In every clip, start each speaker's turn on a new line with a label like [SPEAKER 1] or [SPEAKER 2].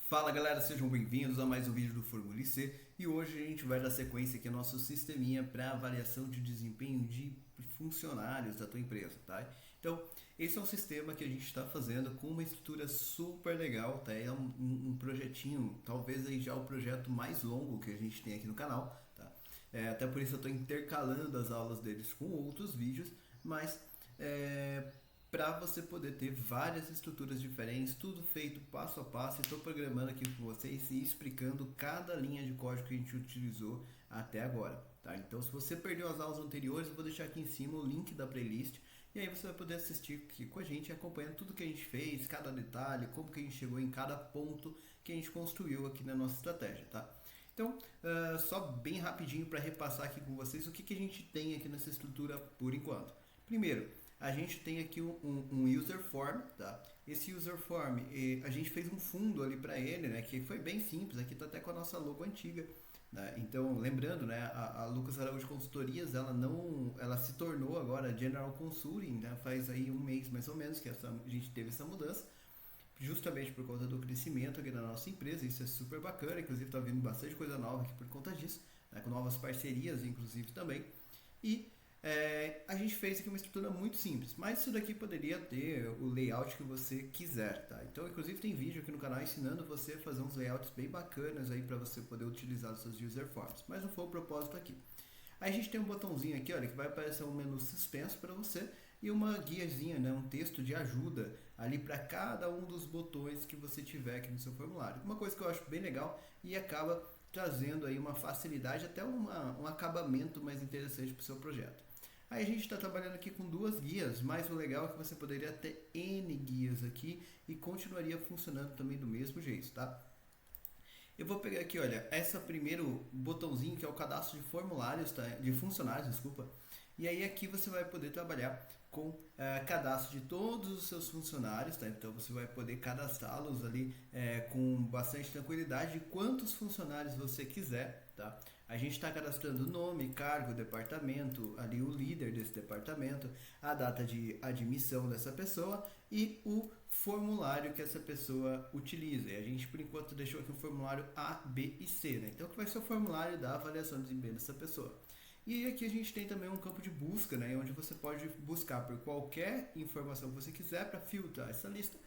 [SPEAKER 1] Fala galera, sejam bem-vindos a mais um vídeo do Formula C e hoje a gente vai dar sequência aqui ao nosso sisteminha para avaliação de desempenho de funcionários da tua empresa, tá? Então, esse é um sistema que a gente está fazendo com uma estrutura super legal, tá? É um projetinho, talvez aí já o projeto mais longo que a gente tem aqui no canal, tá? Até por isso eu estou intercalando as aulas deles com outros vídeos, mas para você poder ter várias estruturas diferentes, tudo feito passo a passo. Estou programando aqui com vocês e explicando cada linha de código que a gente utilizou até agora, tá? Então, se você perdeu as aulas anteriores, eu vou deixar aqui em cima o link da playlist e aí você vai poder assistir aqui com a gente, acompanhando tudo que a gente fez, cada detalhe, como que a gente chegou em cada ponto que a gente construiu aqui na nossa estratégia, tá? Então, só bem rapidinho para repassar aqui com vocês o que a gente tem aqui nessa estrutura por enquanto. Primeiro, a gente tem aqui um user form, tá? Esse user form, a gente fez um fundo ali para ele, né? Que foi bem simples, aqui tá até com a nossa logo antiga, né? Então, lembrando, né? A Lucas Araújo Consultorias, ela se tornou agora General Consulting, né? Faz aí um mês mais ou menos que a gente teve essa mudança, justamente por conta do crescimento aqui da nossa empresa. Isso é super bacana, inclusive tá vindo bastante coisa nova aqui por conta disso, né? Com novas parcerias, inclusive também. E a gente fez aqui uma estrutura muito simples, mas isso daqui poderia ter o layout que você quiser, tá? Então, inclusive tem vídeo aqui no canal ensinando você a fazer uns layouts bem bacanas aí para você poder utilizar os seus user forms, mas não foi o propósito aqui. Aí a gente tem um botãozinho aqui, olha, que vai aparecer um menu suspenso para você e uma guiazinha, né, um texto de ajuda ali para cada um dos botões que você tiver aqui no seu formulário. Uma coisa que eu acho bem legal e acaba trazendo aí uma facilidade, até um acabamento mais interessante para o seu projeto. Aí a gente está trabalhando aqui com duas guias, mas o legal é que você poderia ter N guias aqui e continuaria funcionando também do mesmo jeito, tá? Eu vou pegar aqui, olha, essa primeiro botãozinho que é o cadastro de formulários, tá? De funcionários, desculpa. E aí aqui você vai poder trabalhar com cadastro de todos os seus funcionários, tá? Então você vai poder cadastrá-los ali com bastante tranquilidade de quantos funcionários você quiser, tá? A gente está cadastrando o nome, cargo, departamento, ali o líder desse departamento, a data de admissão dessa pessoa e o formulário que essa pessoa utiliza. E a gente, por enquanto, deixou aqui o formulário A, B e C, né? Então, que vai ser o formulário da avaliação de desempenho dessa pessoa. E aqui a gente tem também um campo de busca, né? Onde você pode buscar por qualquer informação que você quiser para filtrar essa lista.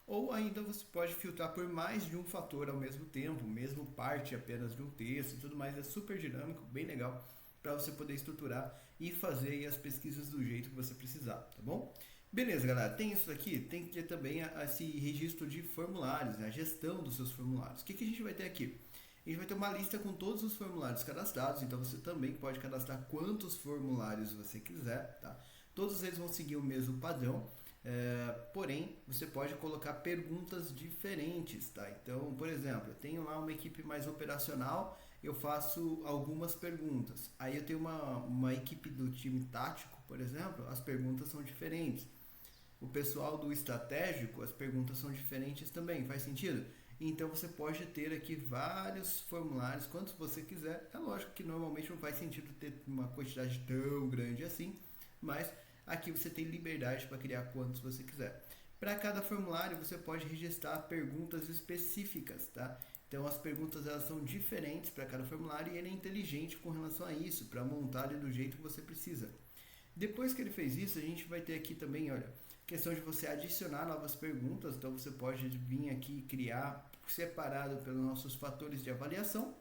[SPEAKER 1] Ou ainda você pode filtrar por mais de um fator ao mesmo tempo, mesmo parte apenas de um texto e tudo mais. É super dinâmico, bem legal, para você poder estruturar e fazer as pesquisas do jeito que você precisar, tá bom? Beleza, galera, tem isso aqui, tem que ter também esse registro de formulários, né? A gestão dos seus formulários. O que a gente vai ter aqui? A gente vai ter uma lista com todos os formulários cadastrados, então você também pode cadastrar quantos formulários você quiser, tá? Todos eles vão seguir o mesmo padrão. Porém, você pode colocar perguntas diferentes, tá? Então, por exemplo, eu tenho lá uma equipe mais operacional, eu faço algumas perguntas. Aí eu tenho uma equipe do time tático, por exemplo, as perguntas são diferentes. O pessoal do estratégico, as perguntas são diferentes também, faz sentido? Então você pode ter aqui vários formulários, quantos você quiser. É lógico que normalmente não faz sentido ter uma quantidade tão grande assim, mas aqui você tem liberdade para criar quantos você quiser. Para cada formulário você pode registrar perguntas específicas, tá? Então as perguntas elas são diferentes para cada formulário e ele é inteligente com relação a isso, para montar ele do jeito que você precisa. Depois que ele fez isso, a gente vai ter aqui também, olha, questão de você adicionar novas perguntas. Então você pode vir aqui e criar separado pelos nossos fatores de avaliação.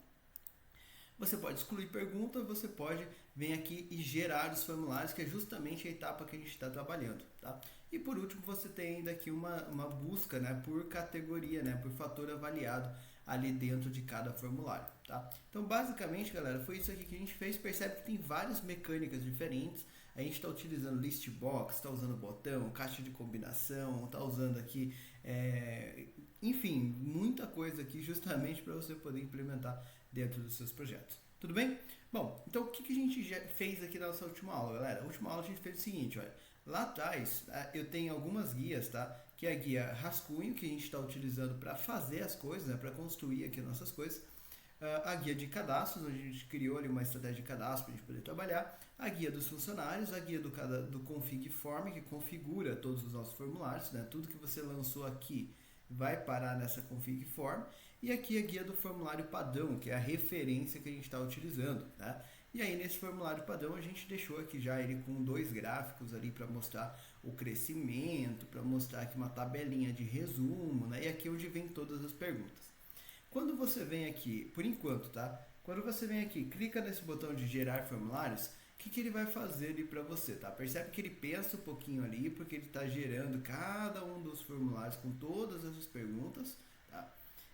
[SPEAKER 1] Você pode excluir pergunta, você pode vir aqui e gerar os formulários, que é justamente a etapa que a gente está trabalhando, tá? E por último, você tem ainda aqui uma busca, né, por categoria, né, por fator avaliado ali dentro de cada formulário, tá? Então, basicamente, galera, foi isso aqui que a gente fez. Percebe que tem várias mecânicas diferentes. A gente está utilizando list box, está usando botão, caixa de combinação, está usando aqui, enfim, muita coisa aqui justamente para você poder implementar dentro dos seus projetos. Tudo bem? Bom, então o que a gente já fez aqui na nossa última aula, galera? Na última aula a gente fez o seguinte, olha, lá atrás eu tenho algumas guias, tá? Que é a guia rascunho, que a gente está utilizando para fazer as coisas, né? Para construir aqui nossas coisas. A guia de cadastros, onde a gente criou ali uma estratégia de cadastro para a gente poder trabalhar, a guia dos funcionários, a guia do config form, que configura todos os nossos formulários, né? Tudo que você lançou aqui vai parar nessa config form, e aqui a guia do formulário padrão, que é a referência que a gente está utilizando, tá? E aí nesse formulário padrão a gente deixou aqui já ele com 2 gráficos ali para mostrar o crescimento, para mostrar aqui uma tabelinha de resumo, né? E aqui é onde vem todas as perguntas. Quando você vem aqui, por enquanto, tá? Quando você vem aqui, clica nesse botão de gerar formulários, o que ele vai fazer ali para você, tá? Percebe que ele pensa um pouquinho ali, porque ele está gerando cada um dos formulários com todas essas perguntas, tá?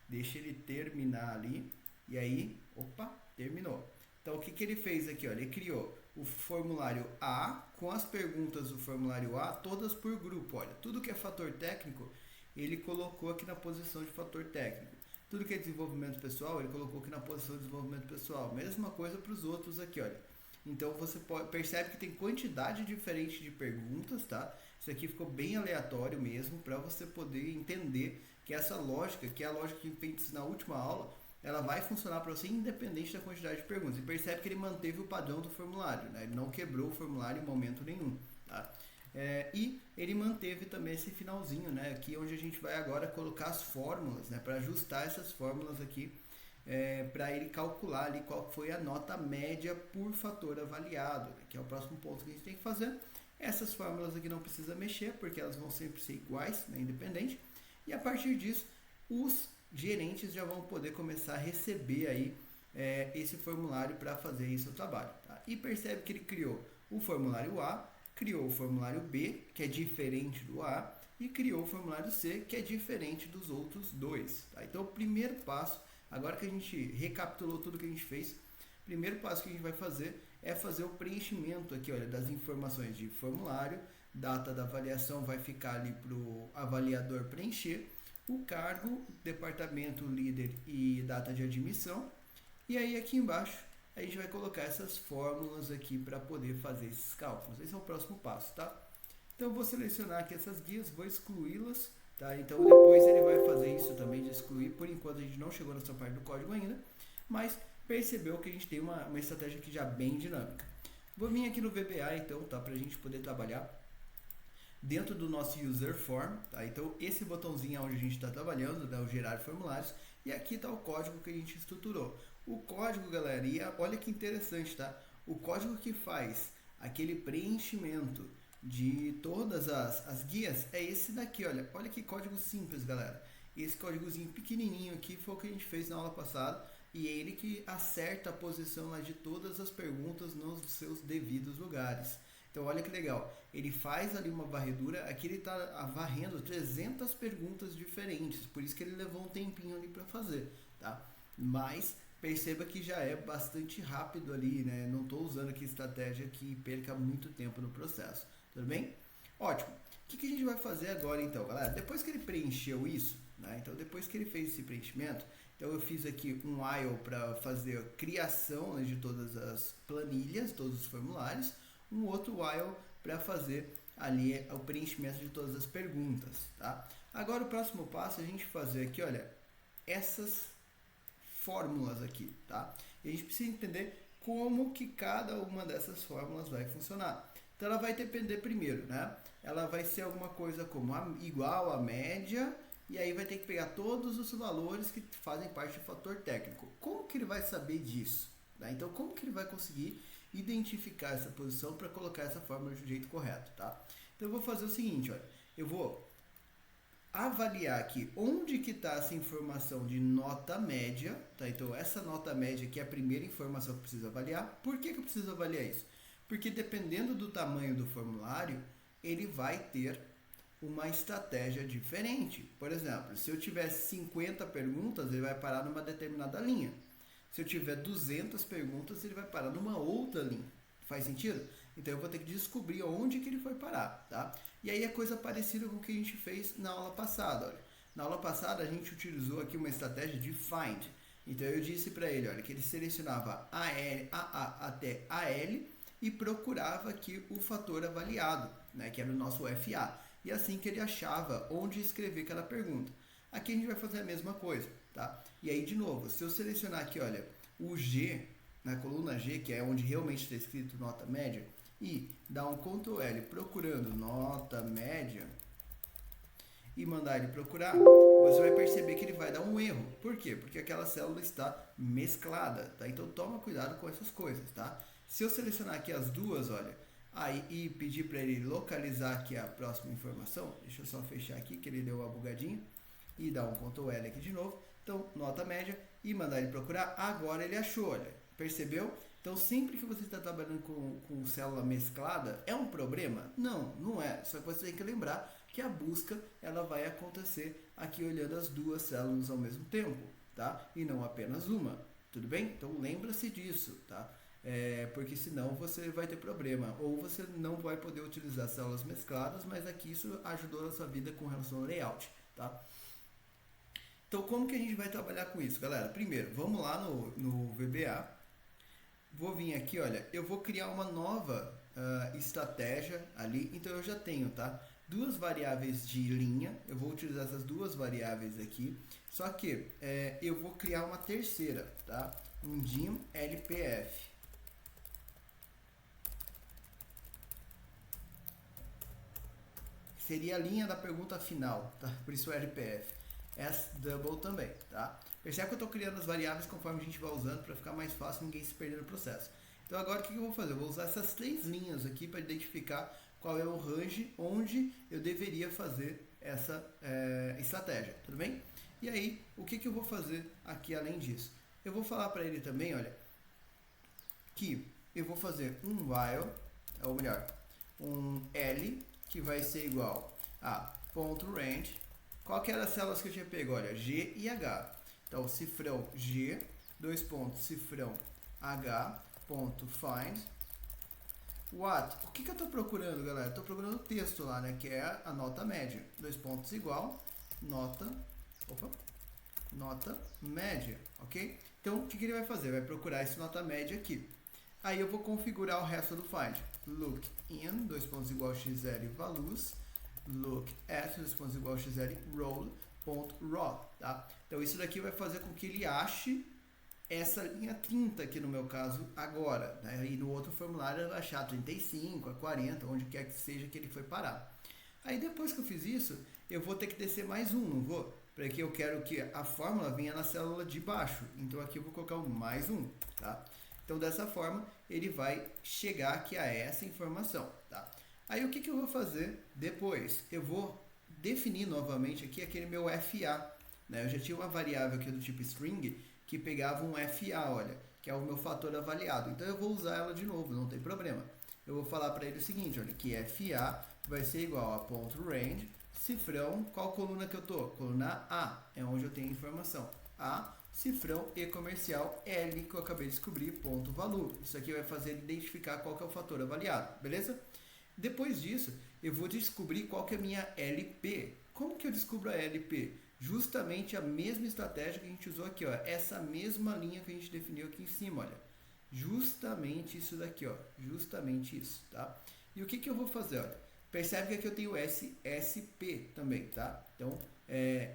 [SPEAKER 1] Deixa ele terminar ali, e aí, opa, terminou. Então, o que ele fez aqui? Ó, ele criou o formulário A com as perguntas do formulário A, todas por grupo. Olha, tudo que é fator técnico, ele colocou aqui na posição de fator técnico. Tudo que é desenvolvimento pessoal, ele colocou aqui na posição de desenvolvimento pessoal. Mesma coisa para os outros aqui, olha. Então, você percebe que tem quantidade diferente de perguntas, tá? Isso aqui ficou bem aleatório mesmo, para você poder entender que essa lógica, que é a lógica que a gente ensinou na última aula, ela vai funcionar para você independente da quantidade de perguntas. E percebe que ele manteve o padrão do formulário, né? Ele não quebrou o formulário em momento nenhum, tá? E ele manteve também esse finalzinho, né? Aqui onde a gente vai agora colocar as fórmulas, né? Para ajustar essas fórmulas aqui, para ele calcular ali qual foi a nota média por fator avaliado, né? Que é o próximo ponto que a gente tem que fazer. Essas fórmulas aqui não precisa mexer, porque elas vão sempre ser iguais, né? Independente. E a partir disso, os gerentes já vão poder começar a receber aí esse formulário para fazer esse seu trabalho, tá? E percebe que ele criou o formulário A, criou o formulário B, que é diferente do A, e criou o formulário C, que é diferente dos outros dois, tá? Então, o primeiro passo, agora que a gente recapitulou tudo que a gente fez, o primeiro passo que a gente vai fazer é fazer o preenchimento aqui, olha, das informações de formulário, data da avaliação vai ficar ali para o avaliador preencher, o cargo, departamento, líder e data de admissão. E aí aqui embaixo a gente vai colocar essas fórmulas aqui para poder fazer esses cálculos. Esse é o próximo passo, tá? Então eu vou selecionar aqui essas guias, vou excluí-las, tá? Então depois ele vai fazer isso também de excluir. Por enquanto a gente não chegou nessa parte do código ainda, mas percebeu que a gente tem uma estratégia aqui já bem dinâmica. Vou vir aqui no VBA então, tá? Para a gente poder trabalhar dentro do nosso user form, tá? Então esse botãozinho é onde a gente está trabalhando, né? O gerar formulários, e aqui está o código que a gente estruturou. O código, galera, e olha que interessante, tá? O código que faz aquele preenchimento de todas as guias é esse daqui, olha que código simples, galera. Esse códigozinho pequenininho aqui foi o que a gente fez na aula passada, e é ele que acerta a posição lá de todas as perguntas nos seus devidos lugares. Então, olha que legal, ele faz ali uma varredura, aqui ele está varrendo 300 perguntas diferentes, por isso que ele levou um tempinho ali para fazer, tá? Mas perceba que já é bastante rápido ali, né? Não estou usando aqui estratégia que perca muito tempo no processo, tudo bem? Ótimo, o que a gente vai fazer agora então, galera? Depois que ele preencheu isso, né? Então depois que ele fez esse preenchimento, então eu fiz aqui um while para fazer a criação, né, de todas as planilhas, todos os formulários, um outro while para fazer ali o preenchimento de todas as perguntas, tá? Agora o próximo passo é a gente fazer aqui, olha, essas fórmulas aqui, tá? E a gente precisa entender como que cada uma dessas fórmulas vai funcionar. Então ela vai depender primeiro, né? Ela vai ser alguma coisa como igual à média, e aí vai ter que pegar todos os valores que fazem parte do fator técnico. Como que ele vai saber disso? Né? Então como que ele vai conseguir identificar essa posição para colocar essa fórmula do jeito correto, tá? Então eu vou fazer o seguinte, olha, eu vou avaliar aqui onde que está essa informação de nota média, tá? Então essa nota média aqui é a primeira informação que eu preciso avaliar. Por que eu preciso avaliar isso? Porque dependendo do tamanho do formulário, ele vai ter uma estratégia diferente. Por exemplo, se eu tiver 50 perguntas, ele vai parar numa determinada linha. Se eu tiver 200 perguntas, ele vai parar numa outra linha. Faz sentido? Então eu vou ter que descobrir onde que ele foi parar, tá? E aí é coisa parecida com o que a gente fez na aula passada, olha. Na aula passada a gente utilizou aqui uma estratégia de find. Então eu disse para ele, olha, que ele selecionava A até AL e procurava aqui o fator avaliado, né, que era o nosso FA. E assim que ele achava onde escrever aquela pergunta. Aqui a gente vai fazer a mesma coisa, tá? E aí, de novo, se eu selecionar aqui, olha, o G, na coluna G, que é onde realmente está escrito nota média, e dar um Ctrl L procurando nota média, e mandar ele procurar, você vai perceber que ele vai dar um erro. Por quê? Porque aquela célula está mesclada, tá? Então toma cuidado com essas coisas, tá? Se eu selecionar aqui as duas, olha, aí e pedir para ele localizar aqui a próxima informação, deixa eu só fechar aqui que ele deu uma bugadinha e dar um Ctrl L aqui de novo. Então, nota média e mandar ele procurar. Agora ele achou, olha, percebeu? Então, sempre que você está trabalhando com célula mesclada, é um problema? Não, não é. Só que você tem que lembrar que a busca ela vai acontecer aqui olhando as duas células ao mesmo tempo, tá? E não apenas uma, tudo bem? Então, lembra-se disso, tá? Porque senão você vai ter problema. Ou você não vai poder utilizar células mescladas, mas aqui isso ajudou na sua vida com relação ao layout, tá? Então, como que a gente vai trabalhar com isso, galera? Primeiro, vamos lá no VBA. Vou vir aqui, olha, eu vou criar uma nova estratégia ali. Então, eu já tenho, tá? Duas variáveis de linha. Eu vou utilizar essas duas variáveis aqui. Só que eu vou criar uma terceira, tá? Um dim LPF. Seria a linha da pergunta final, tá? Por isso o LPF. S-double também, tá? Percebe que eu estou criando as variáveis conforme a gente vai usando para ficar mais fácil ninguém se perder no processo. Então agora o que eu vou fazer? Eu vou usar essas três linhas aqui para identificar qual é o range onde eu deveria fazer essa estratégia, tudo bem? E aí, o que eu vou fazer aqui além disso? Eu vou falar para ele também, olha, que eu vou fazer um while, ou melhor, um L, que vai ser igual a ponto range. Qual que eram as células que eu tinha pego? Olha, G e H. Então, cifrão G, dois pontos, cifrão H, ponto find. What? O que eu estou procurando, galera? Estou procurando o texto lá, né? Que é a nota média. Dois pontos igual, nota média, ok? Então, o que ele vai fazer? Vai procurar esse nota média aqui. Aí eu vou configurar o resto do find. Look in, dois pontos igual x0 values. Look at, dois pontos igual x0 role.raw, tá? Então isso daqui vai fazer com que ele ache essa linha 30 aqui no meu caso agora, né? E no outro formulário ele vai achar 35, a 40, onde quer que seja que ele foi parar. Aí depois que eu fiz isso, eu vou ter que descer mais um, não vou? Porque eu quero que a fórmula venha na célula de baixo. Então aqui eu vou colocar um mais um, tá? Então dessa forma ele vai chegar aqui a essa informação, tá? Aí o que eu vou fazer depois? Eu vou definir novamente aqui aquele meu FA, né? Eu já tinha uma variável aqui do tipo string que pegava um FA, olha, que é o meu fator avaliado. Então eu vou usar ela de novo, não tem problema. Eu vou falar para ele o seguinte, olha, que FA vai ser igual a ponto range, cifrão, qual coluna que eu tô? Coluna A, é onde eu tenho a informação. A, cifrão e comercial L, que eu acabei de descobrir, ponto valor. Isso aqui vai fazer ele identificar qual que é o fator avaliado, beleza? Depois disso, eu vou descobrir qual que é a minha LP. Como que eu descubro a LP? Justamente a mesma estratégia que a gente usou aqui, ó. Essa mesma linha que a gente definiu aqui em cima, olha. Justamente isso daqui, ó. Justamente isso, tá? E o que eu vou fazer, olha? Percebe que aqui eu tenho SP também, tá? Então,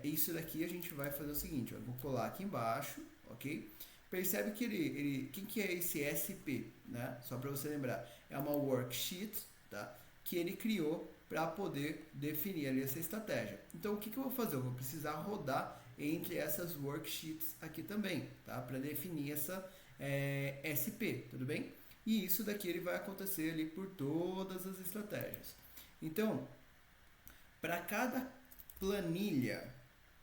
[SPEAKER 1] isso daqui a gente vai fazer o seguinte, ó. Eu vou colar aqui embaixo, ok? Percebe que quem que é esse SP, né? Só para você lembrar. É uma worksheet, tá? Que ele criou para poder definir ali essa estratégia. Então, o que eu vou fazer? Eu vou precisar rodar entre essas worksheets aqui também, tá? Para definir essa SP, tudo bem? E isso daqui ele vai acontecer ali por todas as estratégias. Então, para cada planilha,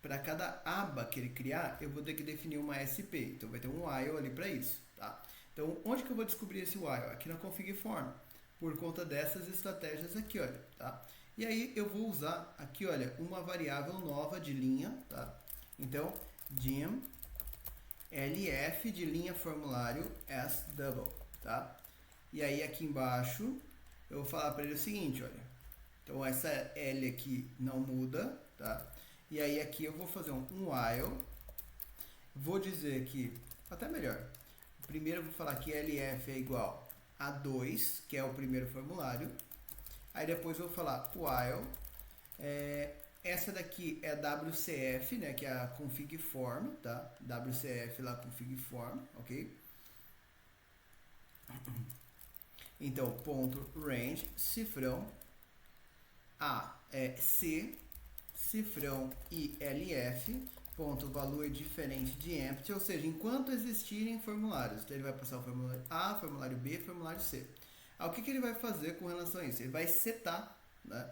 [SPEAKER 1] para cada aba que ele criar, eu vou ter que definir uma SP. Então, vai ter um while ali para isso, tá? Então, onde que eu vou descobrir esse while? Aqui na config form, por conta dessas estratégias aqui, olha, tá? E aí, eu vou usar aqui, olha, uma variável nova de linha, tá? Então, dim LF de linha formulário S-double, tá? E aí, aqui embaixo, eu vou falar para ele o seguinte, olha. Então, essa L aqui não muda, tá? E aí, aqui eu vou fazer um while. Vou dizer que, até melhor. Primeiro, eu vou falar que LF é igual a 2, que é o primeiro formulário. Aí, depois, eu vou falar while. Essa daqui é a WCF, né? Que é a config form, tá? WCF lá, config form, ok? Então, ponto range, cifrão. A é C, cifrão ILF, ponto valor diferente de empty, ou seja, enquanto existirem formulários. Então ele vai passar o formulário A, formulário B, formulário C. Aí, o que ele vai fazer com relação a isso? Ele vai setar, né,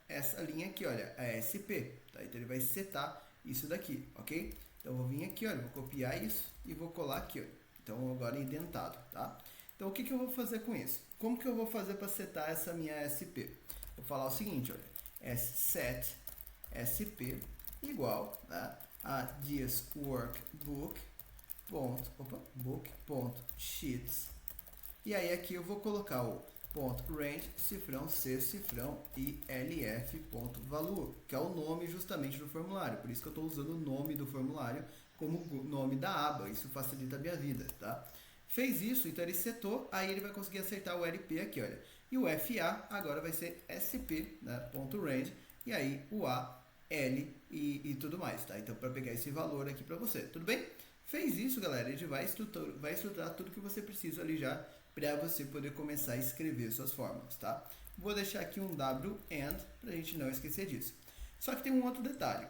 [SPEAKER 1] essa linha aqui, olha, a SP. Tá? Então ele vai setar isso daqui, ok? Então eu vou vir aqui, olha, vou copiar isso e vou colar aqui, olha. Então agora indentado, tá? Então o que eu vou fazer com isso? Como que eu vou fazer para setar essa minha SP? Vou falar o seguinte, olha, set SP igual, tá, a this workbook book.sheets, e aí aqui eu vou colocar o ponto range, cifrão C, cifrão e LF.value, que é o nome justamente do formulário. Por isso que eu estou usando o nome do formulário como nome da aba. Isso facilita a minha vida, tá? Fez isso, então ele setou, aí ele vai conseguir acertar o LP aqui, olha. E o FA agora vai ser SP, né, ponto range, e aí o A, L e tudo mais, tá? Então, para pegar esse valor aqui para você, tudo bem? Fez isso, galera, ele vai estruturar tudo que você precisa ali já para você poder começar a escrever suas fórmulas, tá? Vou deixar aqui um WAND para a gente não esquecer disso. Só que tem um outro detalhe.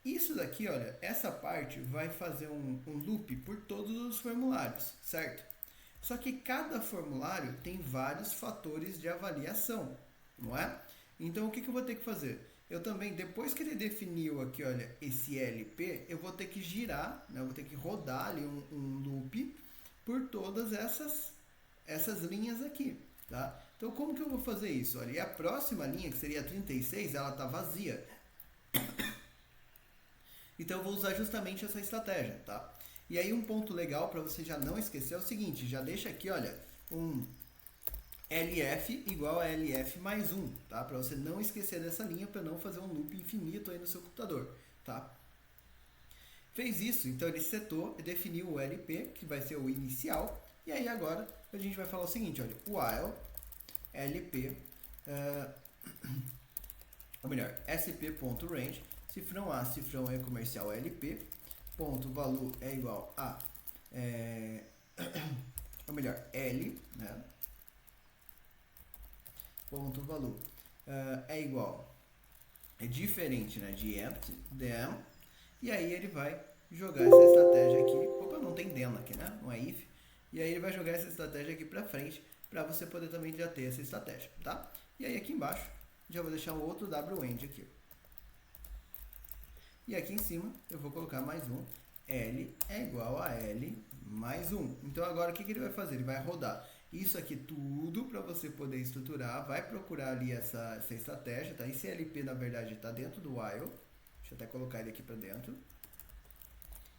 [SPEAKER 1] Isso daqui, olha, essa parte vai fazer um loop por todos os formulários, certo? Só que cada formulário tem vários fatores de avaliação, não é? Então, o que eu vou ter que fazer? Eu também, depois que ele definiu aqui, olha, esse LP, eu vou ter que girar, né? Eu vou ter que rodar ali um loop por todas essas linhas aqui, tá? Então, como que eu vou fazer isso? Olha, e a próxima linha, que seria a 36, ela tá vazia. Então, eu vou usar justamente essa estratégia, tá? E aí, um ponto legal para você já não esquecer é o seguinte, já deixa aqui, olha, um LF igual a LF mais 1, tá? Para você não esquecer dessa linha, para não fazer um loop infinito aí no seu computador, tá? Fez isso, então ele setou e definiu o LP, que vai ser o inicial, e aí agora a gente vai falar o seguinte, olha, while LP, ou melhor, sp.range, cifrão A, cifrão E comercial LP, ponto value é igual a, ou melhor, L, né? Ponto value é igual, é diferente, né, de empty, then, e aí ele vai jogar essa estratégia aqui, opa, não tem then aqui, né, não é if, e aí ele vai jogar essa estratégia aqui pra frente, para você poder também já ter essa estratégia, tá? E aí aqui embaixo, já vou deixar um outro WAND aqui. E aqui em cima, eu vou colocar mais um, L é igual a L mais 1. Então agora o que ele vai fazer? Ele vai rodar isso aqui tudo para você poder estruturar, vai procurar ali essa estratégia, tá? Esse LP na verdade está dentro do while, deixa eu até colocar ele aqui para dentro.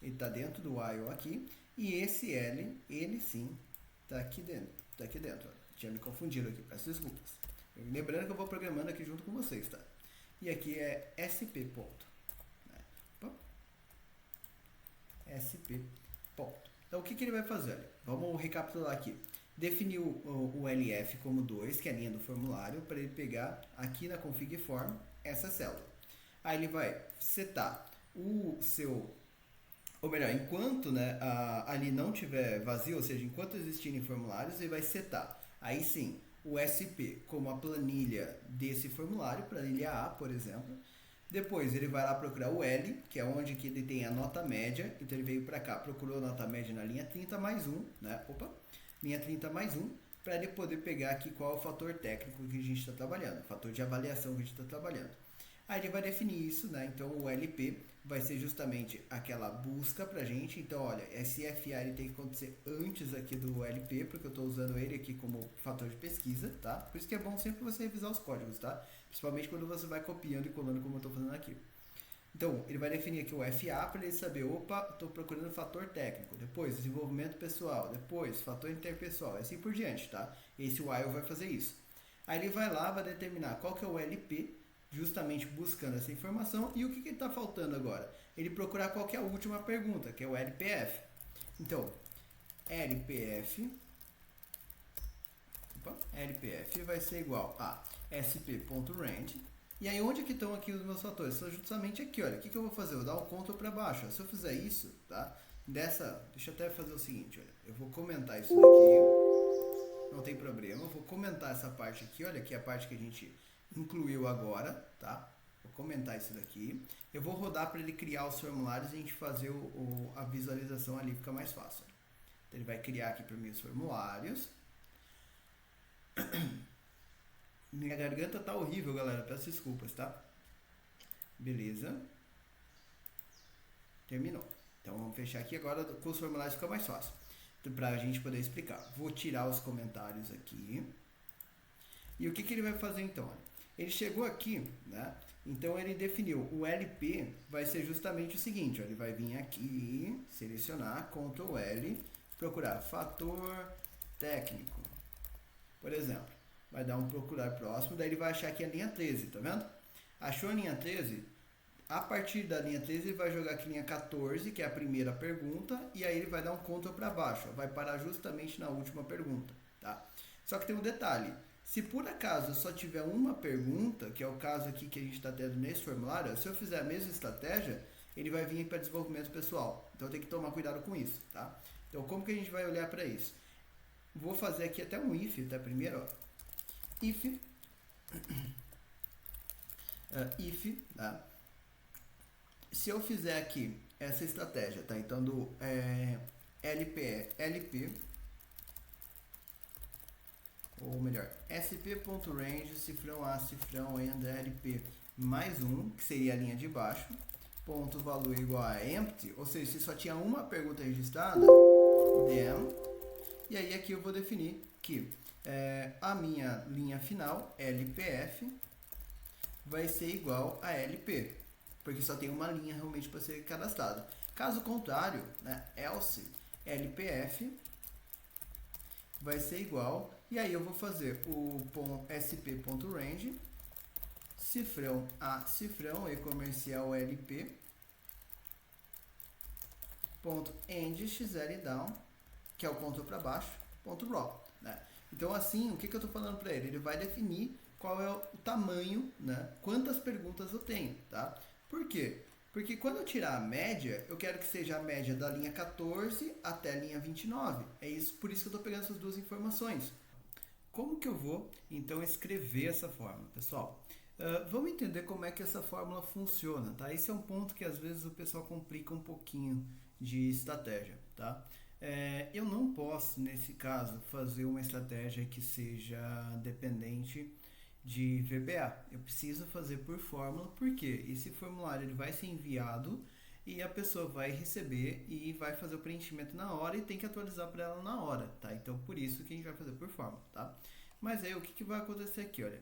[SPEAKER 1] Ele está dentro do while aqui, e esse L, ele sim, está aqui dentro, tinha me confundido aqui, peço desculpas. Lembrando que eu vou programando aqui junto com vocês, tá? E aqui é SP ponto. SP ponto. Então o que ele vai fazer? Olha, vamos recapitular aqui. Definiu o LF como 2, que é a linha do formulário, para ele pegar aqui na config form essa célula. Aí ele vai setar o seu, ou melhor, enquanto, né, ali não tiver vazio, ou seja, enquanto existirem formulários, ele vai setar aí sim o SP como a planilha desse formulário, planilha A, por exemplo. Depois ele vai lá procurar o L, que é onde que ele tem a nota média. Então ele veio para cá, procurou a nota média na linha 30 mais 1, né? Opa, linha 30 mais 1, para ele poder pegar aqui qual é o fator técnico que a gente está trabalhando, o fator de avaliação que a gente está trabalhando. Aí ele vai definir isso, né? Então o LP vai ser justamente aquela busca pra gente. Então, olha, esse FA ele tem que acontecer antes aqui do LP, porque eu estou usando ele aqui como fator de pesquisa, tá? Por isso que é bom sempre você revisar os códigos, tá? Principalmente quando você vai copiando e colando como eu estou fazendo aqui. Então, ele vai definir aqui o FA para ele saber, opa, estou procurando fator técnico, depois desenvolvimento pessoal, depois fator interpessoal, e assim por diante, tá? Esse while vai fazer isso. Aí ele vai lá, vai determinar qual que é o LP, justamente buscando essa informação, e o que está faltando agora? Ele procurar qual que é a última pergunta, que é o LPF. Então, LPF vai ser igual a sp.range. E aí, onde que estão aqui os meus fatores? São justamente aqui, olha. O que eu vou fazer? Eu vou dar um Ctrl para baixo. Ó. Se eu fizer isso, tá? Deixa eu até fazer o seguinte, olha. Eu vou comentar isso daqui. Não tem problema. Eu vou comentar essa parte aqui, olha, que é a parte que a gente incluiu agora, tá? Vou comentar isso daqui. Eu vou rodar para ele criar os formulários e a gente fazer a visualização ali, fica mais fácil. Então ele vai criar aqui para mim os formulários. Minha garganta tá horrível, galera, peço desculpas, tá? Beleza. Terminou. Então vamos fechar aqui agora, com os formulários fica mais fácil. Então, para a gente poder explicar. Vou tirar os comentários aqui. E o que ele vai fazer então? Ele chegou aqui, né? Então ele definiu, o LP vai ser justamente o seguinte, ó, ele vai vir aqui, selecionar, Ctrl L, procurar fator técnico, por exemplo. Vai dar um procurar próximo, daí ele vai achar aqui a linha 13, tá vendo? Achou a linha 13? A partir da linha 13 ele vai jogar aqui a linha 14, que é a primeira pergunta, e aí ele vai dar um Ctrl para baixo, ó, vai parar justamente na última pergunta, tá? Só que tem um detalhe. Se por acaso só tiver uma pergunta, que é o caso aqui que a gente está tendo nesse formulário, se eu fizer a mesma estratégia, ele vai vir para desenvolvimento pessoal. Então tem que tomar cuidado com isso, tá? Então como que a gente vai olhar para isso? Vou fazer aqui até um if, tá? Primeiro, ó. If, tá? Se eu fizer aqui essa estratégia, tá? Então do LP, ou melhor, sp.range, cifrão A, cifrão end, LP mais 1, que seria a linha de baixo, ponto valor igual a empty, ou seja, se só tinha uma pergunta registrada, then, e aí aqui eu vou definir que a minha linha final, LPF, vai ser igual a LP, porque só tem uma linha realmente para ser cadastrada. Caso contrário, né, else, LPF vai ser igual, e aí eu vou fazer o sp.range, cifrão A, cifrão, e comercial LP, ponto end, xl down, que é o ponto para baixo, ponto raw, né? Então assim, o que eu estou falando para ele? Ele vai definir qual é o tamanho, né? Quantas perguntas eu tenho, tá? Por quê? Porque quando eu tirar a média, eu quero que seja a média da linha 14 até a linha 29. É isso, por isso que eu estou pegando essas duas informações. Como que eu vou, então, escrever essa fórmula, pessoal? Vamos entender como é que essa fórmula funciona, tá? Esse é um ponto que às vezes o pessoal complica um pouquinho de estratégia, tá? Eu não posso, nesse caso, fazer uma estratégia que seja dependente de VBA. Eu preciso fazer por fórmula, porque esse formulário ele vai ser enviado e a pessoa vai receber e vai fazer o preenchimento na hora e tem que atualizar para ela na hora, tá? Então, por isso que a gente vai fazer por fórmula, tá? Mas aí, o que vai acontecer aqui, olha?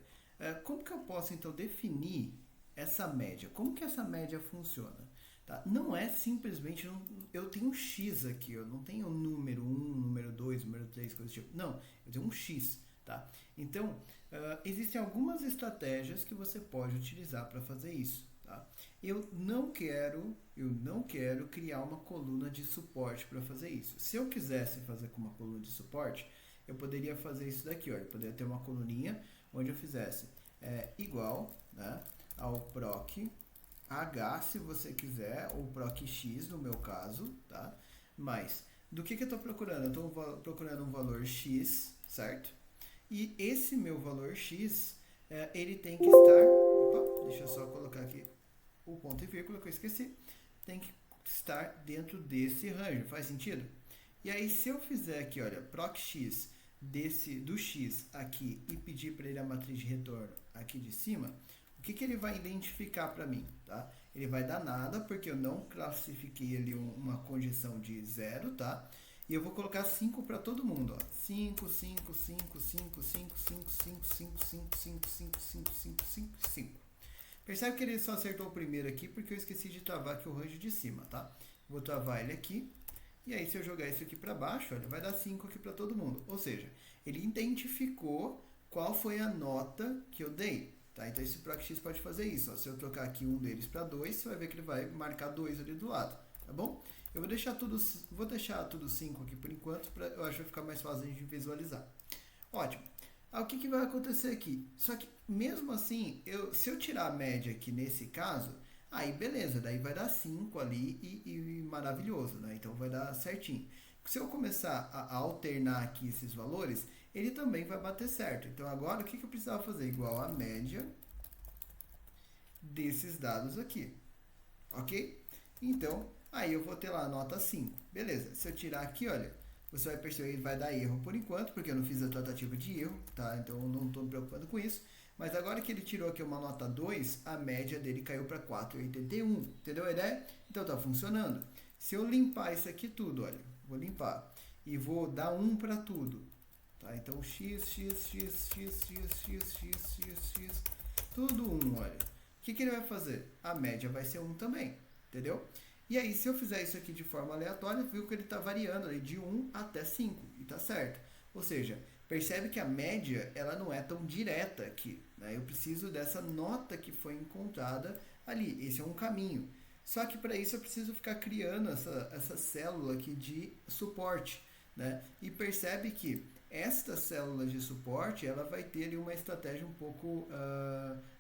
[SPEAKER 1] Como que eu posso, então, definir essa média? Como que essa média funciona? Tá? Não é simplesmente, eu tenho um X aqui, eu não tenho número 1, número 2, número 3, coisa do tipo. Não, eu tenho um X, tá? Então, existem algumas estratégias que você pode utilizar para fazer isso, tá? Eu não quero criar uma coluna de suporte para fazer isso. Se eu quisesse fazer com uma coluna de suporte, eu poderia fazer isso daqui, ó. Eu poderia ter uma coluninha onde eu fizesse igual, né, ao proc H, se você quiser, ou proc X no meu caso, tá? Mas, do que eu estou procurando? Eu estou procurando um valor X, certo? E esse meu valor X, ele tem que estar... Opa, deixa eu só colocar aqui o ponto e vírgula que eu esqueci. Tem que estar dentro desse range, faz sentido? E aí, se eu fizer aqui, olha, proc X do X aqui e pedir para ele a matriz de retorno aqui de cima, o que ele vai identificar para mim, tá? Ele vai dar nada, porque eu não classifiquei ali uma condição de 0, tá? E eu vou colocar 5 para todo mundo, ó. 5, 5, 5, 5, 5, 5, 5, 5, 5, 5, 5, 5, 5, 5, 5. Percebe que ele só acertou o primeiro aqui, porque eu esqueci de travar aqui o range de cima, tá? Vou travar ele aqui. E aí, se eu jogar isso aqui para baixo, olha, vai dar 5 aqui para todo mundo. Ou seja, ele identificou qual foi a nota que eu dei, tá? Então, esse proc X pode fazer isso, ó. Se eu trocar aqui um deles para 2, você vai ver que ele vai marcar 2 ali do lado, tá bom? Eu vou deixar tudo 5 aqui por enquanto, eu acho que vai ficar mais fácil de visualizar. Ótimo. O que vai acontecer aqui? Só que, mesmo assim, se eu tirar a média aqui nesse caso, aí beleza, daí vai dar 5 ali e maravilhoso, né? Então vai dar certinho. se eu começar a alternar aqui esses valores, ele também vai bater certo. Então, agora, o que eu precisava fazer? Igual a média desses dados aqui, ok? Então, aí eu vou ter lá a nota 5. Beleza, se eu tirar aqui, olha, você vai perceber que ele vai dar erro por enquanto, porque eu não fiz a tratativa de erro, tá? Então, eu não estou me preocupando com isso. Mas agora que ele tirou aqui uma nota 2, a média dele caiu para 4,81. Entendeu a ideia? Então, está funcionando. Se eu limpar isso aqui tudo, olha, vou limpar e vou dar 1 para tudo, tá? Então, x, tudo 1, olha. O que ele vai fazer? A média vai ser 1 também, entendeu? E aí, se eu fizer isso aqui de forma aleatória, viu que ele está variando ali de 1 até 5, e tá certo. Ou seja, percebe que a média ela não é tão direta aqui, né? Eu preciso dessa nota que foi encontrada ali. Esse é um caminho. Só que para isso eu preciso ficar criando essa célula aqui de suporte, né? E percebe que esta célula de suporte ela vai ter ali uma estratégia um pouco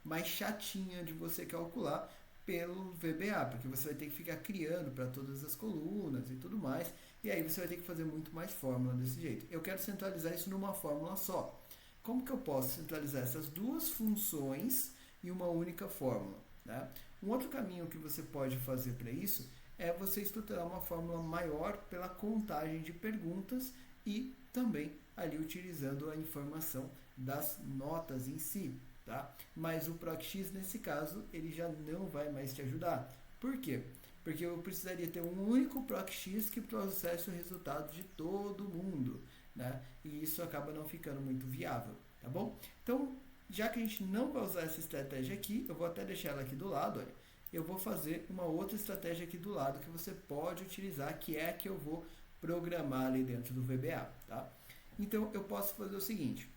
[SPEAKER 1] mais chatinha de você calcular pelo VBA, porque você vai ter que ficar criando para todas as colunas e tudo mais, e aí você vai ter que fazer muito mais fórmula desse jeito. Eu quero centralizar isso numa fórmula só. Como que eu posso centralizar essas duas funções em uma única fórmula, né? Um outro caminho que você pode fazer para isso é você estruturar uma fórmula maior pela contagem de perguntas e também ali utilizando a informação das notas em si, tá? Mas o ProcX, nesse caso, ele já não vai mais te ajudar. Por quê? Porque eu precisaria ter um único ProcX que processe o resultado de todo mundo, né? E isso acaba não ficando muito viável, tá bom? Então, já que a gente não vai usar essa estratégia aqui, eu vou até deixar ela aqui do lado, olha. Eu vou fazer uma outra estratégia aqui do lado que você pode utilizar, que é a que eu vou programar ali dentro do VBA, tá? Então, eu posso fazer o seguinte.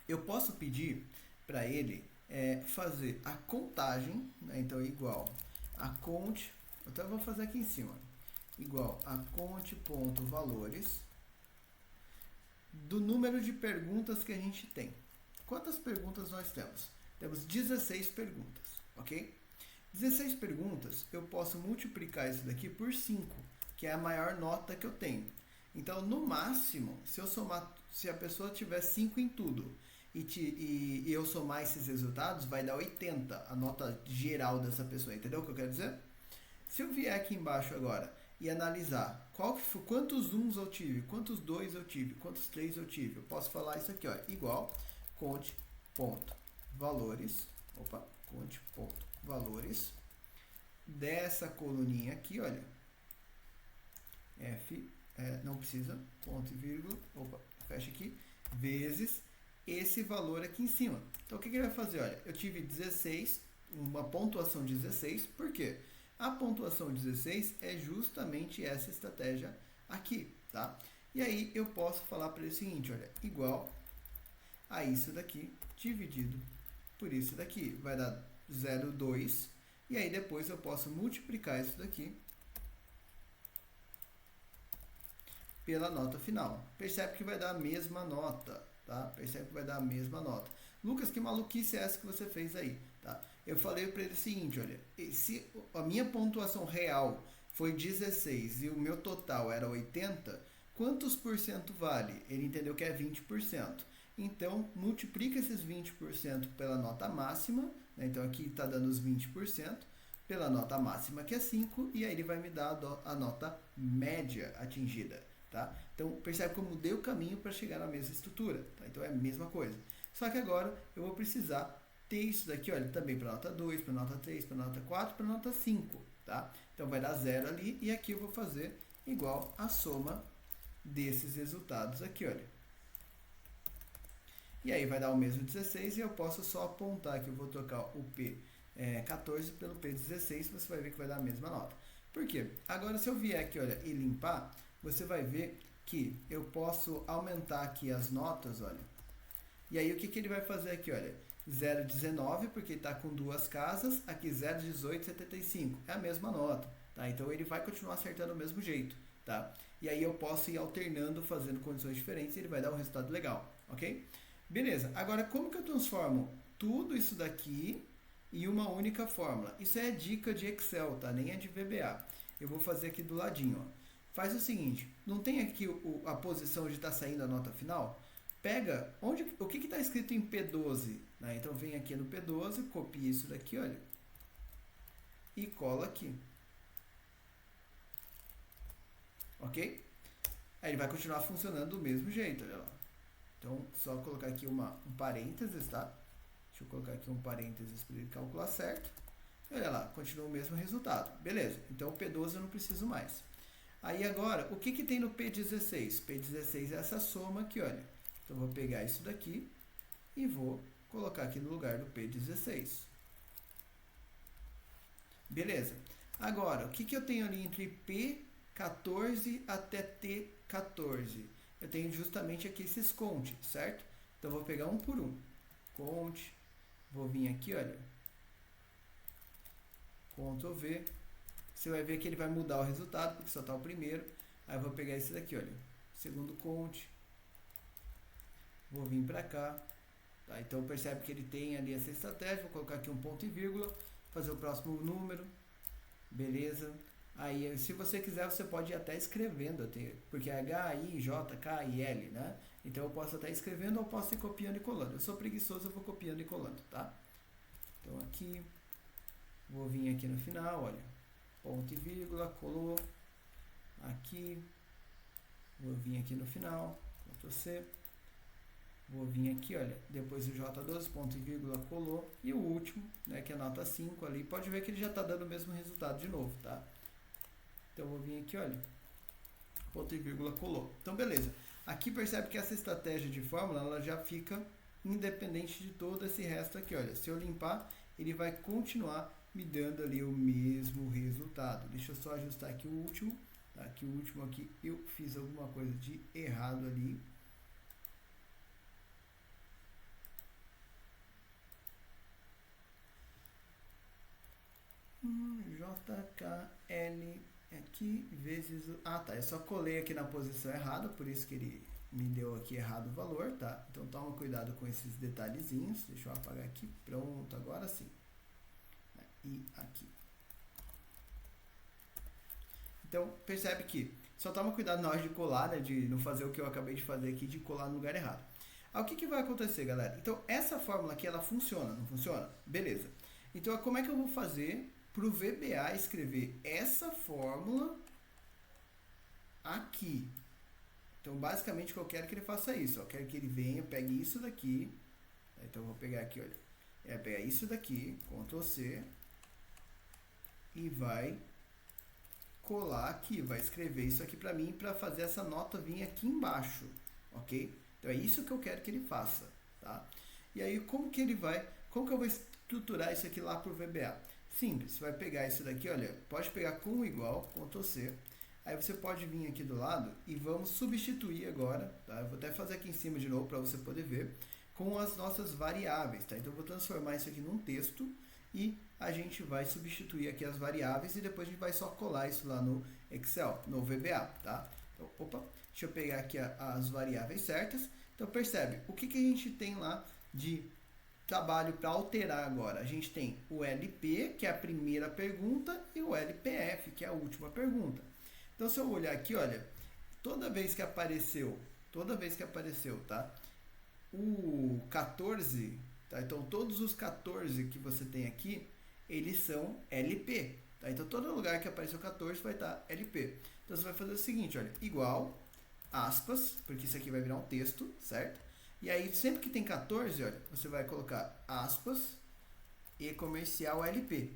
[SPEAKER 1] Eu posso pedir para ele fazer a contagem, né? Então, igual a cont, então eu vou fazer aqui em cima, igual a cont.valores do número de perguntas que a gente tem. Quantas perguntas nós temos? Temos 16 perguntas, ok? 16 perguntas, eu posso multiplicar isso daqui por 5, que é a maior nota que eu tenho. Então, no máximo, se eu somar, se a pessoa tiver 5 em tudo e eu somar esses resultados, vai dar 80, a nota geral dessa pessoa. Entendeu o que eu quero dizer? Se eu vier aqui embaixo agora e analisar quantos 1s eu tive, quantos 2 eu tive, quantos 3 eu tive, eu posso falar isso aqui, ó, igual cont.valores, cont.valores dessa coluninha aqui, olha, não precisa, ponto e vírgula, fecha aqui, vezes esse valor aqui em cima. Então, o que ele vai fazer? Olha, eu tive 16, uma pontuação 16, por quê? A pontuação 16 é justamente essa estratégia aqui, tá? E aí, eu posso falar para ele o seguinte, olha, igual a isso daqui, dividido por isso daqui, vai dar 0,2, e aí depois eu posso multiplicar isso daqui pela nota final. Percebe que vai dar a mesma nota, tá? Percebe que vai dar a mesma nota. Lucas, que maluquice é essa que você fez aí, tá? Eu falei para ele o seguinte, olha, se a minha pontuação real foi 16 e o meu total era 80, quantos por cento vale? Ele entendeu que é 20%. Então, multiplica esses 20% pela nota máxima, né? Então aqui está dando os 20%, pela nota máxima que é 5, e aí ele vai me dar a nota média atingida. Tá? Então, percebe que eu mudei o caminho para chegar na mesma estrutura. Tá? Então, é a mesma coisa. Só que agora eu vou precisar ter isso daqui, olha, também para nota 2, para nota 3, para nota 4, para nota 5. Tá? Então, vai dar 0 ali, e aqui eu vou fazer igual a soma desses resultados aqui, olha. E aí vai dar o mesmo 16, e eu posso só apontar que eu vou trocar o P14 pelo P16, você vai ver que vai dar a mesma nota. Por quê? Agora, se eu vier aqui, olha, e limpar, você vai ver que eu posso aumentar aqui as notas, olha. E aí, o que ele vai fazer aqui, olha? 0,19, porque está com duas casas, aqui 0,1875, é a mesma nota, tá? Então, ele vai continuar acertando do mesmo jeito, tá? E aí, eu posso ir alternando, fazendo condições diferentes, e ele vai dar um resultado legal, ok? Beleza, agora como que eu transformo tudo isso daqui em uma única fórmula? Isso é dica de Excel, tá? Nem é de VBA. Eu vou fazer aqui do ladinho, ó. faz o seguinte, não tem aqui a posição onde está saindo a nota final? Pega o que está escrito em P12, né? Então vem aqui no P12, copia isso daqui, olha, e cola aqui. Ok? Aí ele vai continuar funcionando do mesmo jeito, olha lá. Então, só colocar aqui um parênteses, tá? Deixa eu colocar aqui um parênteses para ele calcular certo. Olha lá, continua o mesmo resultado. Beleza, então o P12 eu não preciso mais. Aí agora, o que tem no P16? P16 é essa soma aqui, olha. Então, eu vou pegar isso daqui e vou colocar aqui no lugar do P16. Beleza. Agora, o que eu tenho ali entre P14 até T14? Eu tenho justamente aqui esses conte, certo? Então, eu vou pegar um por um. Conte. Vou vir aqui, olha. Ctrl V. Você vai ver que ele vai mudar o resultado, porque só está o primeiro. Aí eu vou pegar esse daqui, olha. Segundo conte. Vou vir para cá. Tá? Então percebe que ele tem ali essa estratégia. Vou colocar aqui um ponto e vírgula. Fazer o próximo número. Beleza. Aí, se você quiser, você pode ir até escrevendo, porque é H, I, J, K, I, L, né? Então eu posso até escrevendo ou posso ir copiando e colando. Eu sou preguiçoso, eu vou copiando e colando, tá? Então aqui, vou vir aqui no final, olha, ponto e vírgula, colou. Aqui, vou vir aqui no final, Ctrl C. Vou vir aqui, olha, depois o J12, ponto e vírgula, colou. E o último, né, que é a nota 5 ali, pode ver que ele já está dando o mesmo resultado de novo, tá? Então, eu vou vir aqui, olha, ponto e vírgula, colou. Então, beleza. Aqui percebe que essa estratégia de fórmula, ela já fica independente de todo esse resto aqui, olha. Se eu limpar, ele vai continuar me dando ali o mesmo resultado. Deixa eu só ajustar aqui o último, tá? Que o último aqui eu fiz alguma coisa de errado ali. JKL aqui vezes o... Ah, tá. Eu só colei aqui na posição errada, por isso que ele me deu aqui errado o valor, tá? Então toma cuidado com esses detalhezinhos. Deixa eu apagar aqui. Pronto, agora sim. E aqui. Então percebe que só toma cuidado na hora de colar, né? De não fazer o que eu acabei de fazer aqui, de colar no lugar errado. Aí o que vai acontecer, galera? Então essa fórmula aqui, ela funciona, não funciona? Beleza. Então como é que eu vou fazer para o VBA escrever essa fórmula aqui? Então, basicamente, eu quero que ele faça isso. Eu quero que ele venha, pegue isso daqui. Então, eu vou pegar aqui, olha. Pegar isso daqui, Ctrl C. E vai colar aqui. Vai escrever isso aqui para mim, para fazer essa nota vir aqui embaixo. Ok? Então, é isso que eu quero que ele faça. Tá? E aí, como que eu vou estruturar isso aqui lá para o VBA? Simples, você vai pegar isso daqui, olha, pode pegar com igual, Ctrl C. Aí você pode vir aqui do lado e vamos substituir agora, tá? Eu vou até fazer aqui em cima de novo para você poder ver, com as nossas variáveis, tá? Então eu vou transformar isso aqui num texto e a gente vai substituir aqui as variáveis e depois a gente vai só colar isso lá no Excel, no VBA, tá? Então, opa, deixa eu pegar aqui as variáveis certas. Então percebe, o que a gente tem lá de trabalho para alterar agora? A gente tem o LP, que é a primeira pergunta, e o LPF, que é a última pergunta. Então, se eu olhar aqui, olha, toda vez que apareceu, tá? O 14, tá? Então, todos os 14 que você tem aqui, eles são LP, tá? Então, todo lugar que apareceu 14 vai estar LP. Então, você vai fazer o seguinte, olha, igual, aspas, porque isso aqui vai virar um texto, certo? E aí, sempre que tem 14, olha, você vai colocar aspas e comercial LP.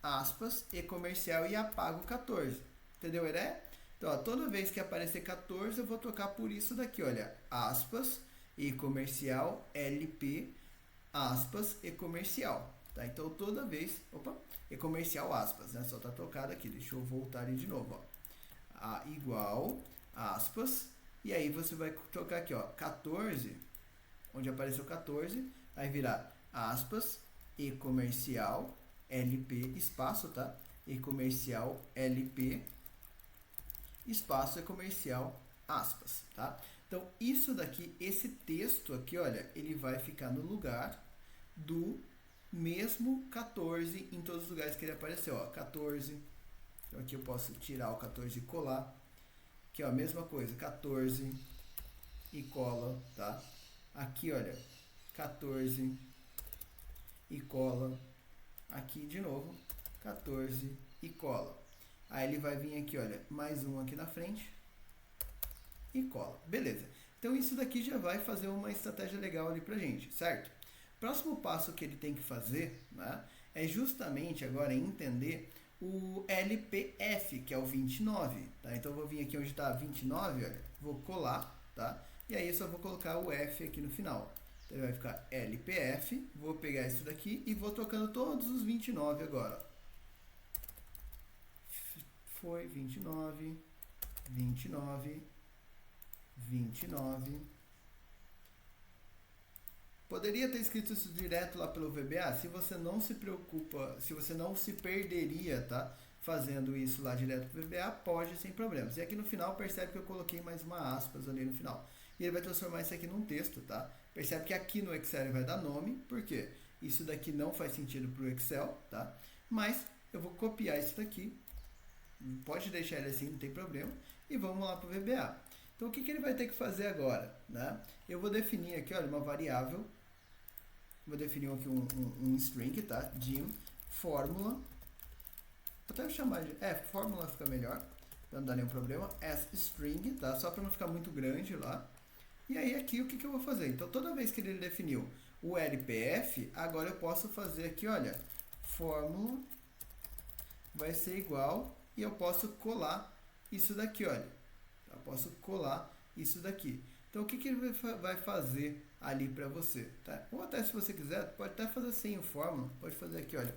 [SPEAKER 1] Aspas e comercial e apaga o 14. Entendeu a ideia? Então, ó, toda vez que aparecer 14, eu vou trocar por isso daqui, olha. Aspas e comercial LP, aspas e comercial. Tá? Então, toda vez... Opa! E comercial aspas, né? Só tá trocado aqui. Deixa eu voltar ali de novo, ó. Igual, aspas... E aí você vai trocar aqui, ó, 14, onde apareceu 14, vai virar aspas, e comercial, LP, espaço, tá? E comercial, LP, espaço, e comercial, aspas, tá? Então, isso daqui, esse texto aqui, olha, ele vai ficar no lugar do mesmo 14 em todos os lugares que ele apareceu, ó, 14, Então aqui eu posso tirar o 14 e colar. Aqui, ó, a mesma coisa, 14 e cola, tá? Aqui, olha, 14 e cola. Aqui de novo, 14 e cola. Aí ele vai vir aqui, olha, mais um aqui na frente e cola. Beleza. Então isso daqui já vai fazer uma estratégia legal ali pra gente, certo? Próximo passo que ele tem que fazer, né, é justamente agora entender o LPF, que é o 29, tá? Então eu vou vir aqui onde está 29, olha, vou colar, tá? E aí eu só vou colocar o F aqui no final. Então vai ficar LPF, vou pegar isso daqui e vou trocando todos os 29 agora. Foi 29, 29, 29. Poderia ter escrito isso direto lá pelo VBA, se você não se preocupa, se você não se perderia, tá? Fazendo isso lá direto pro VBA, pode sem problemas. E aqui no final, percebe que eu coloquei mais uma aspas ali no final. E ele vai transformar isso aqui num texto, tá? Percebe que aqui no Excel ele vai dar nome, por quê? Isso daqui não faz sentido pro Excel, tá? Mas eu vou copiar isso daqui, pode deixar ele assim, não tem problema, e vamos lá pro VBA. Então o que ele vai ter que fazer agora, né? Eu vou definir aqui, olha, uma variável, vou definir aqui um string, tá? Dim fórmula, vou até chamar de, fórmula fica melhor, pra não dar nenhum problema, as string, tá? Só para não ficar muito grande lá. E aí aqui o que eu vou fazer? Então toda vez que ele definiu o LPF, agora eu posso fazer aqui, olha, fórmula vai ser igual, e eu posso colar isso daqui, olha. Eu posso colar isso daqui. Então o que ele vai fazer ali para você, tá? Ou até se você quiser, pode até fazer sem o fórmula, pode fazer aqui, olha.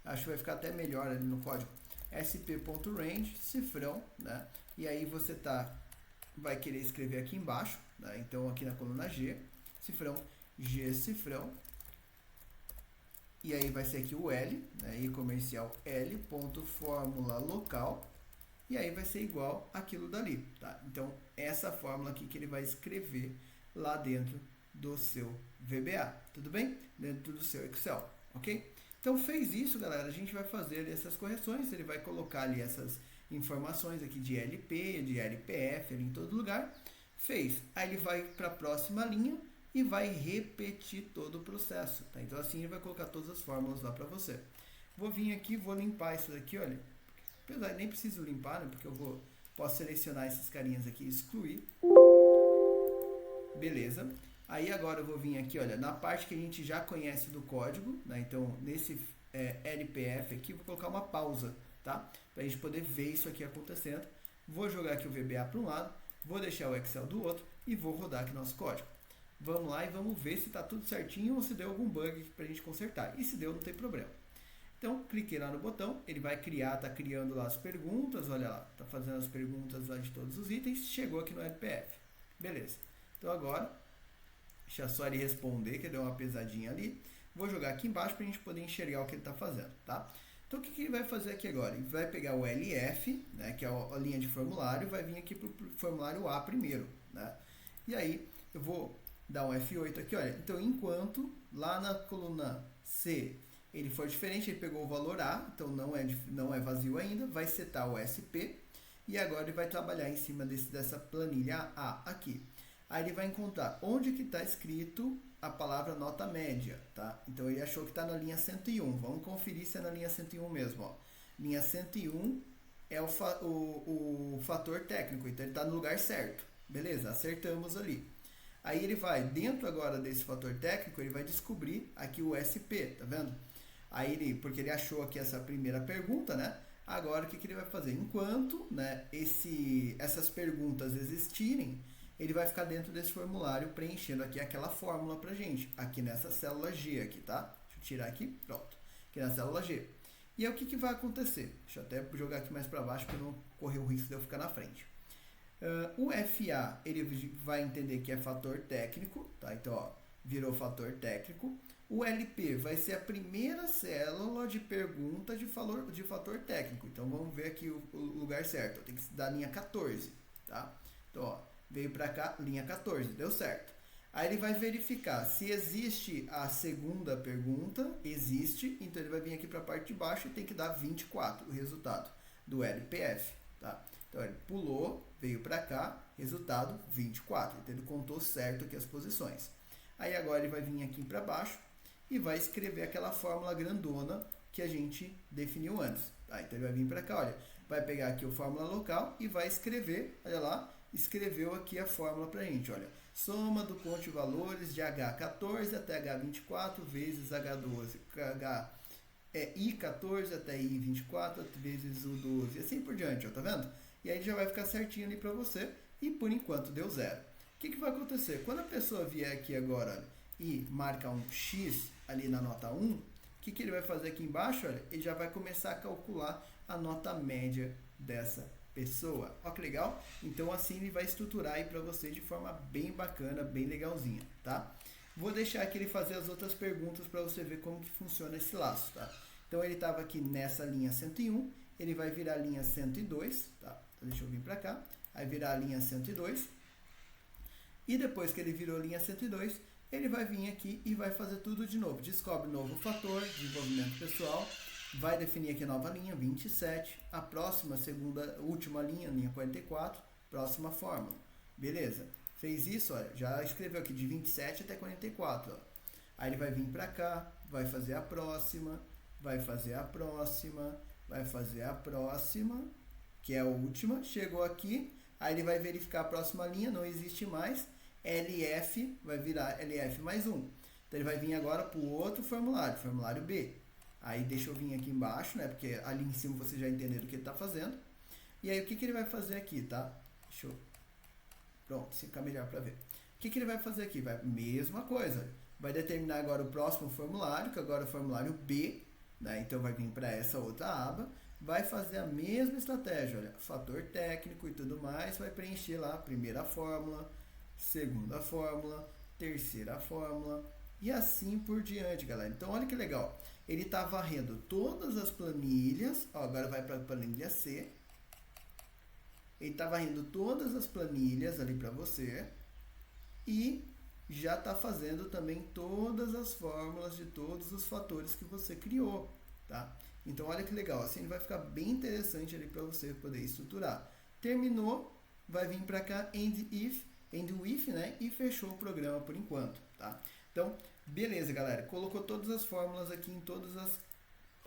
[SPEAKER 1] Acho que vai ficar até melhor ali no código. sp.range, cifrão, né? E aí você vai querer escrever aqui embaixo, né? Então aqui na coluna G, cifrão, G cifrão. E aí vai ser aqui o L, né? E comercial L, ponto fórmula local. E aí vai ser igual aquilo dali, tá? Então, essa fórmula aqui que ele vai escrever lá dentro do seu VBA, tudo bem? Dentro do seu Excel, ok? Então, fez isso, galera, a gente vai fazer ali essas correções, ele vai colocar ali essas informações aqui de LP, de LPF, ali em todo lugar. Fez. Aí ele vai para a próxima linha e vai repetir todo o processo, tá? Então, assim, ele vai colocar todas as fórmulas lá para você. Vou vir aqui, vou limpar isso daqui, olha. Apesar de nem preciso limpar, né? Porque eu posso selecionar esses carinhas aqui e excluir. Beleza. Aí agora eu vou vir aqui, olha, na parte que a gente já conhece do código, né? Então, nesse LPF aqui, vou colocar uma pausa, tá? Para a gente poder ver isso aqui acontecendo. Vou jogar aqui o VBA para um lado, vou deixar o Excel do outro e vou rodar aqui nosso código. Vamos lá e vamos ver se está tudo certinho ou se deu algum bug para a gente consertar. E se deu, não tem problema. Então, cliquei lá no botão, ele vai criar, tá criando lá as perguntas, olha lá, tá fazendo as perguntas lá de todos os itens, chegou aqui no LPF. Beleza. Então agora, deixa só ele responder, que deu uma pesadinha ali. Vou jogar aqui embaixo para a gente poder enxergar o que ele está fazendo, tá? Então, o que ele vai fazer aqui agora? Ele vai pegar o LF, né, que é a linha de formulário, vai vir aqui para o formulário A primeiro, né? E aí, eu vou dar um F8 aqui, olha. Então, enquanto lá na coluna C ele for diferente, ele pegou o valor A, então não é vazio ainda, vai setar o SP, e agora ele vai trabalhar em cima dessa planilha A aqui. Aí ele vai encontrar onde que está escrito a palavra nota média, tá? Então ele achou que está na linha 101, vamos conferir se é na linha 101 mesmo, ó. Linha 101 é o fator técnico, então ele está no lugar certo, beleza? Acertamos ali. Aí ele vai, dentro agora desse fator técnico, ele vai descobrir aqui o SP, tá vendo? Aí porque ele achou aqui essa primeira pergunta, né? Agora o que ele vai fazer? Enquanto, né, essas perguntas existirem, ele vai ficar dentro desse formulário preenchendo aqui aquela fórmula pra gente, aqui nessa célula G aqui, tá? Deixa eu tirar aqui, pronto. Aqui na célula G. E aí o que vai acontecer? Deixa eu até jogar aqui mais para baixo para não correr o risco de eu ficar na frente. O FA, ele vai entender que é fator técnico, tá? Então, ó, virou fator técnico. O LP vai ser a primeira célula de pergunta de fator técnico. Então, vamos ver aqui o lugar certo. Tem que dar linha 14, tá? Então, ó, veio para cá, linha 14, deu certo. Aí ele vai verificar se existe a segunda pergunta, existe, então ele vai vir aqui para a parte de baixo e tem que dar 24 o resultado. do LPF, tá? Então ele pulou, veio para cá, resultado 24, então ele contou certo aqui as posições. Aí agora ele vai vir aqui para baixo e vai escrever aquela fórmula grandona que a gente definiu antes, tá? Então ele vai vir para cá, olha, vai pegar aqui o fórmula local e vai escrever, olha lá, escreveu aqui a fórmula para a gente, olha, soma do ponto de valores de H14 até H24 vezes H12, I14 até I24 vezes o 12, e assim por diante, ó, tá vendo? E aí já vai ficar certinho ali para você e por enquanto deu zero. O que vai acontecer? Quando a pessoa vier aqui agora, olha, e marca um X ali na nota 1, o que ele vai fazer aqui embaixo? Olha, ele já vai começar a calcular a nota média dessa pessoa. Olha que legal? Então assim ele vai estruturar aí para você de forma bem bacana, bem legalzinha, tá? Vou deixar aqui ele fazer as outras perguntas para você ver como que funciona esse laço, tá? Então ele estava aqui nessa linha 101, ele vai virar a linha 102, tá? Então deixa eu vir para cá, vai virar a linha 102. E depois que ele virou linha 102, ele vai vir aqui e vai fazer tudo de novo. Descobre novo fator, desenvolvimento pessoal, vai definir aqui a nova linha, 27, a próxima, última linha, linha 44, próxima fórmula. Beleza? Fez isso, olha, já escreveu aqui de 27 até 44, ó. Aí ele vai vir para cá, vai fazer a próxima, vai fazer a próxima, vai fazer a próxima, que é a última, chegou aqui, aí ele vai verificar a próxima linha, não existe mais, LF vai virar LF mais 1. Então ele vai vir agora para o outro formulário, formulário B. Aí deixa eu vir aqui embaixo, né, porque ali em cima você já entendeu o que ele está fazendo. E aí o que ele vai fazer aqui, tá? Deixa eu... Pronto, fica melhor para ver. O que ele vai fazer aqui? Vai mesma coisa. Vai determinar agora o próximo formulário, que agora é o formulário B, né? Então vai vir para essa outra aba. Vai fazer a mesma estratégia, olha, fator técnico e tudo mais, vai preencher lá a primeira fórmula, segunda fórmula, terceira fórmula e assim por diante, galera. Então olha que legal, ele está varrendo todas as planilhas, ó, agora vai para a planilha C, ele está varrendo todas as planilhas ali para você e já está fazendo também todas as fórmulas de todos os fatores que você criou, tá? Então olha que legal, assim vai ficar bem interessante ali para você poder estruturar. Terminou, vai vir para cá end with, né? E fechou o programa por enquanto, tá? Então, beleza, galera. Colocou todas as fórmulas aqui em todas as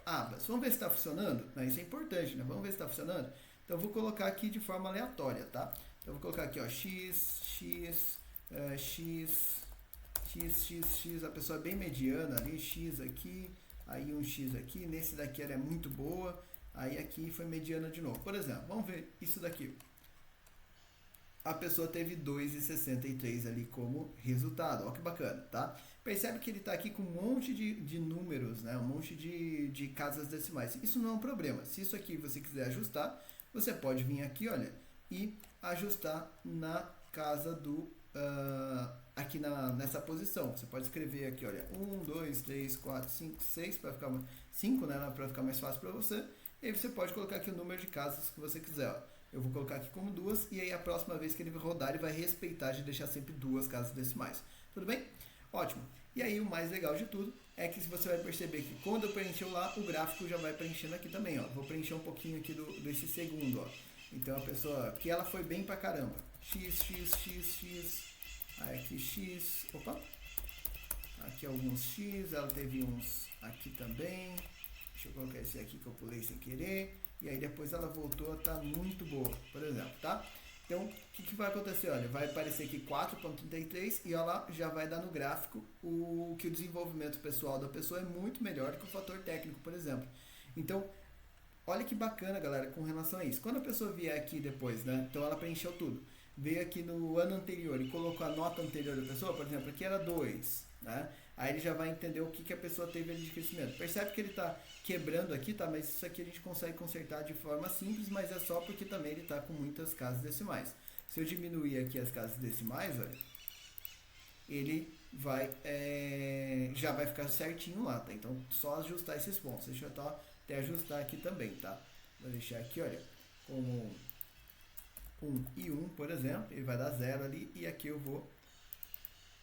[SPEAKER 1] abas. Vamos ver se está funcionando? Né? Isso é importante, né? Vamos ver se está funcionando? Então eu vou colocar aqui de forma aleatória, tá? Então eu vou colocar aqui, ó, x, a pessoa é bem mediana ali, x aqui, aí um x aqui, nesse daqui ela é muito boa, aí aqui foi mediana de novo. Por exemplo, vamos ver isso daqui. A pessoa teve 2,63 ali como resultado, olha que bacana, tá? Percebe que ele está aqui com um monte de números, né? Um monte de casas decimais. Isso não é um problema. Se isso aqui você quiser ajustar, você pode vir aqui, olha, e ajustar na casa do... aqui nessa posição. Você pode escrever aqui, olha, 1, 2, 3, 4, 5, 6, para ficar 5, né, para ficar mais fácil para você. E aí você pode colocar aqui o número de casas que você quiser, ó. Eu vou colocar aqui como 2 e aí a próxima vez que ele rodar, ele vai respeitar de deixar sempre 2 casas decimais. Tudo bem? Ótimo. E aí o mais legal de tudo é que você vai perceber que quando eu preencheu lá, o gráfico já vai preenchendo aqui também, ó. Vou preencher um pouquinho aqui desse segundo, ó. Então a pessoa, que ela foi bem pra caramba. X. Aí aqui X, opa, aqui alguns X, ela teve uns aqui também, deixa eu colocar esse aqui que eu pulei sem querer, e aí depois ela voltou a estar muito boa, por exemplo, tá? Então, o que vai acontecer? Olha, vai aparecer aqui 4,33 e ela já vai dar no gráfico que o desenvolvimento pessoal da pessoa é muito melhor que o fator técnico, por exemplo. Então, olha que bacana, galera, com relação a isso. Quando a pessoa vier aqui depois, né, então ela preencheu tudo. Veio aqui no ano anterior e colocou a nota anterior da pessoa, por exemplo, aqui era 2, né? Aí ele já vai entender o que a pessoa teve ali de crescimento. Percebe que ele está quebrando aqui, tá? Mas isso aqui a gente consegue consertar de forma simples, mas é só porque também ele está com muitas casas decimais. Se eu diminuir aqui as casas decimais, olha, ele vai, já vai ficar certinho lá, tá? Então, só ajustar esses pontos. Deixa eu até ajustar aqui também, tá? Vou deixar aqui, olha, como 1 e 1, por exemplo, ele vai dar 0 ali, e aqui eu vou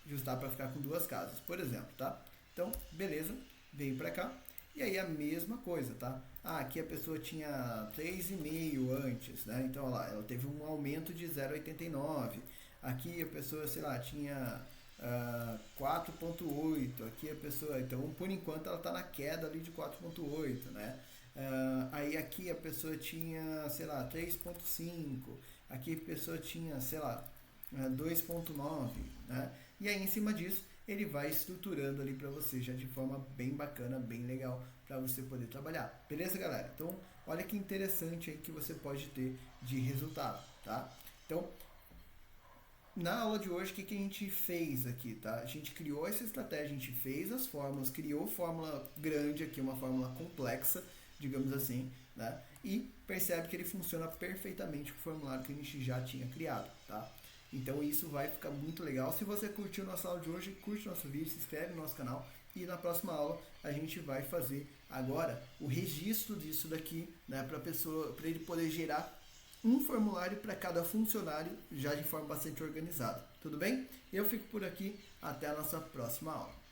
[SPEAKER 1] ajustar para ficar com 2 casas, por exemplo, tá? Então, beleza, veio para cá, e aí a mesma coisa, tá? aqui a pessoa tinha 3,5 antes, né? Então, olha lá, ela teve um aumento de 0,89. Aqui a pessoa, sei lá, tinha 4,8. Aqui a pessoa, então, por enquanto ela está na queda ali de 4,8, né? Aí aqui a pessoa tinha, sei lá, 3,5. Aqui a pessoa tinha, sei lá, 2,9, né? E aí em cima disso ele vai estruturando ali para você já de forma bem bacana, bem legal para você poder trabalhar. Beleza, galera? Então, olha que interessante aí que você pode ter de resultado, tá? Então, na aula de hoje, o que a gente fez aqui, tá? A gente criou essa estratégia, a gente fez as fórmulas, criou fórmula grande aqui, uma fórmula complexa, digamos assim, né? E percebe que ele funciona perfeitamente com o formulário que a gente já tinha criado, tá? Então isso vai ficar muito legal. Se você curtiu nossa aula de hoje, curte nosso vídeo, se inscreve no nosso canal e na próxima aula a gente vai fazer agora o registro disso daqui, né, para ele poder gerar um formulário para cada funcionário já de forma bastante organizada. Tudo bem? Eu fico por aqui, até a nossa próxima aula.